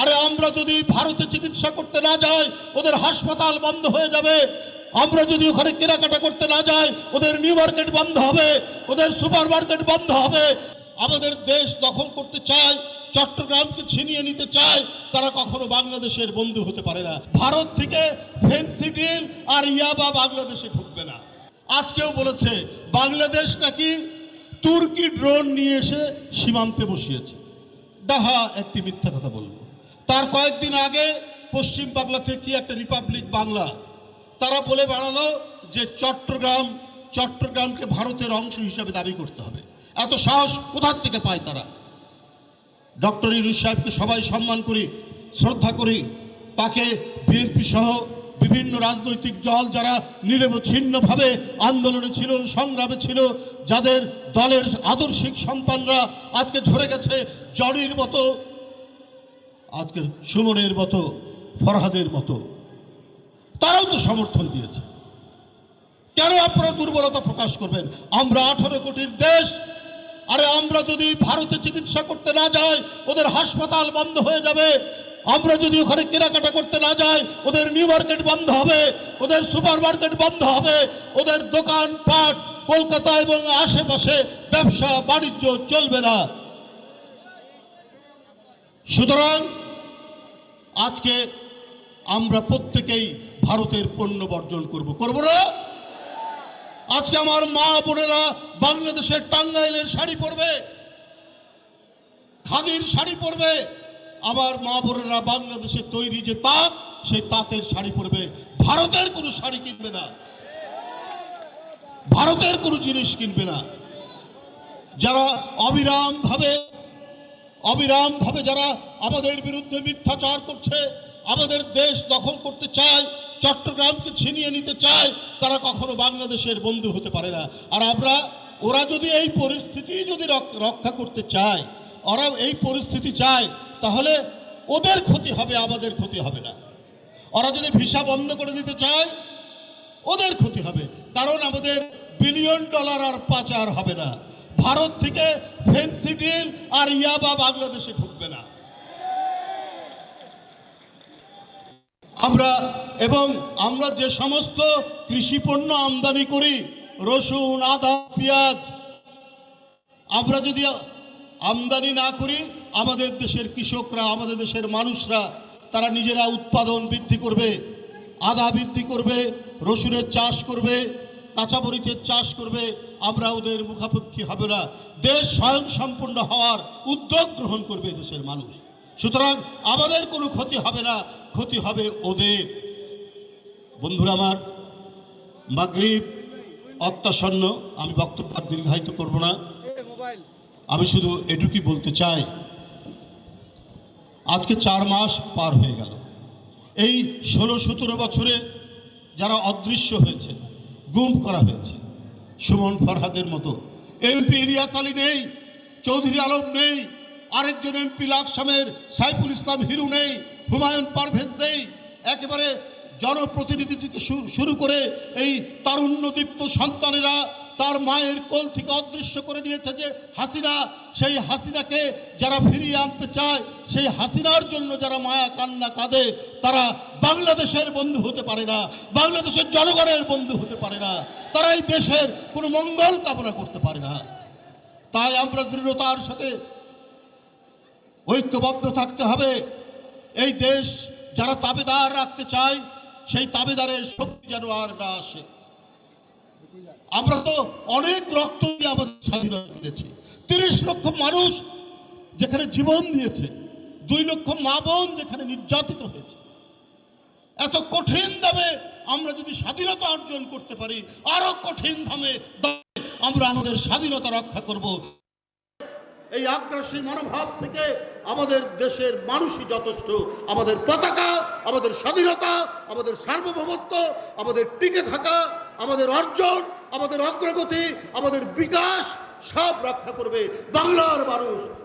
আরে আমরা যদি ভারতে চিকিৎসা করতে না যাই ওদের হাসপাতাল বন্ধ হয়ে যাবে। আমরা যদি ওখানে কেনাকাটা করতে না যাই ওদের নিউ মার্কেট বন্ধ হবে, ওদের সুপার মার্কেট বন্ধ হবে। আমাদের দেশ দখল করতে চায়, চট্টগ্রামকে ছিনিয়ে নিতে চায়, তারা কখনো বাংলাদেশের বন্ধু হতে পারে না। ভারত থেকে ফেন্সিডিল আর ইয়াবা বাংলাদেশে ঢুকবে না। আজকেও বলেছে বাংলাদেশ নাকি তুর্কি ড্রোন নিয়ে এসে সীমান্তে বসিয়েছে। ডাহা একটি মিথ্যা কথা বলল। তার কয়েকদিন আগে পশ্চিম বাংলা থেকে কি একটা রিপাবলিক বাংলা তারা বলে বাড়ালো যে চট্টগ্রামকে ভারতের অংশ হিসাবে দাবি করতে হবে। এত সাহস কোথার থেকে পায় তারা? ডক্টর ইউনূস সাহেবকে সবাই সম্মান করি, শ্রদ্ধা করি। তাকে বিএনপি সহ বিভিন্ন রাজনৈতিক দল যারা নিরবচ্ছিন্নভাবে আন্দোলনে ছিল, সংগ্রামে ছিল, যাদের দলের আদর্শিক সন্তানরা আজকে ঝরে গেছে, জনির মতো, আজকে সুমনের মতো, ফরহাদের মতো, তারাও তো সমর্থন দিয়েছে। কেন আপনারা দুর্বলতা প্রকাশ করবেন? আমরা 18 কোটির দেশ। আরে আমরা যদি ভারতে চিকিৎসা করতে না যাই ওদের হাসপাতাল বন্ধ হয়ে যাবে। আমরা যদি ওখানে কেনাকাটা করতে না যাই ওদের নিউ মার্কেট বন্ধ হবে, ওদের সুপার মার্কেট বন্ধ হবে, ওদের দোকানপাট কলকাতা এবং আশেপাশে ব্যবসা বাণিজ্য চলবে না। সুতরাং আজকে আমরা প্রত্যেকেই ভারতের পণ্য বর্জন করব না? আজকে আমার মা বোনেরা বাংলাদেশের টাঙ্গাইলের শাড়ি পরবে, খাদির শাড়ি পরবে। আমার মা বোনেরা বাংলাদেশের তৈরি যে তাঁত, সেই তাঁতের শাড়ি পরবে। ভারতের কোনো শাড়ি কিনবে না, ভারতের কোনো জিনিস কিনবে না। যারা অবিরামভাবে যারা আমাদের বিরুদ্ধে মিথ্যাচার করছে, আমাদের দেশ দখল করতে চায়, চট্টগ্রামকে ছিনিয়ে নিতে চায়, তারা কখনো বাংলাদেশের বন্ধু হতে পারে না। আর ওরা যদি এই পরিস্থিতি যদি রক্ষা করতে চায়, ওরা এই পরিস্থিতি চায়, তাহলে ওদের ক্ষতি হবে, আমাদের ক্ষতি হবে না। ওরা যদি ভিসা বন্ধ করে দিতে চায় ওদের ক্ষতি হবে, কারণ আমাদের বিলিয়ন ডলার আর পাচার হবে না। ভারত থেকে ফেন্সিডিল আর ইয়াবা বাংলাদেশে ঢুকবে না। আমরা যে সমস্ত কৃষি পণ্য আমদানি করি, রসুন, আদা, পেঁয়াজ, আমরা যদি আমদানি না করি, আমাদের দেশের কৃষকরা, আমাদের দেশের মানুষরা তারা নিজেরা উৎপাদন বৃদ্ধি করবে, আদা বৃদ্ধি করবে, রসুনের চাষ করবে, কাঁচামরিচের চাষ করবে। আমরা ওদের মুখাপেক্ষী হবে না। দেশ স্বয়ংসম্পূর্ণ হওয়ার উদ্যোগ গ্রহণ করবে দেশের মানুষ। সুতরাং আমাদের কোনো ক্ষতি হবে না, ক্ষতি হবে ওদের। বন্ধুরা আমার, মাগরিব অত্যাসন্ন, আমি বক্তব্য আর দীর্ঘায়িত করব না। আমি শুধু এটুকুই বলতে চাই, আজকে 4 মাস পার হয়ে গেল। এই 16-17 বছরে যারা অদৃশ্য হয়েছে, গুম করা হয়েছে, সুমন ফরহাদের মতো এমপি ইলিয়াস আলী নেই, চৌধুরী আলম নেই, আরেকজন এমপি লাকসামের সাইফুল ইসলাম হিরু নেই, হুমায়ুন পারভেজ নেই, একেবারে জনপ্রতিনিধি থেকে শুরু করে এই তারুণ্যদীপ্ত সন্তানেরা তার মায়ের কোল থেকে অদৃশ্য করে নিয়েছে যে হাসিনা। সেই হাসিনাকে যারা ফিরিয়ে আনতে চায়, সেই হাসিনার জন্য যারা মায়া কান্না কাঁদে, তারা বাংলাদেশের বন্ধু হতে পারে না, বাংলাদেশের জনগণের বন্ধু হতে পারে না, তারা এই দেশের কোনো মঙ্গল কামনা করতে পারে না। তাই আমরা দৃঢ়তার সাথে ঐক্যবদ্ধ থাকতে হবে। এই দেশ যারা তাবেদার রাখতে চায়, সেই তাবেদারের শক্তি যেন আর না আসে। আমরা তো অনেক রক্ত দিয়ে আমাদের স্বাধীনতা কিনেছি। 30 লক্ষ মানুষ যেখানে জীবন দিয়েছে, 2 লক্ষ মা বোন যেখানে নির্যাতিত হয়েছে, এত কঠিন দামে আমরা যদি স্বাধীনতা অর্জন করতে পারি, আরো কঠিন দামে আমরা আমাদের স্বাধীনতা রক্ষা করব। এই আগ্রাসী মনোভাব থেকে আমাদের দেশের মানুষই যথেষ্ট। আমাদের পতাকা, আমাদের স্বাধীনতা, আমাদের সার্বভৌমত্ব, আমাদের টিকে থাকা, আমাদের অর্জন, আমাদের অগ্রগতি, আমাদের বিকাশ সব রক্ষা করবে বাংলার মানুষ।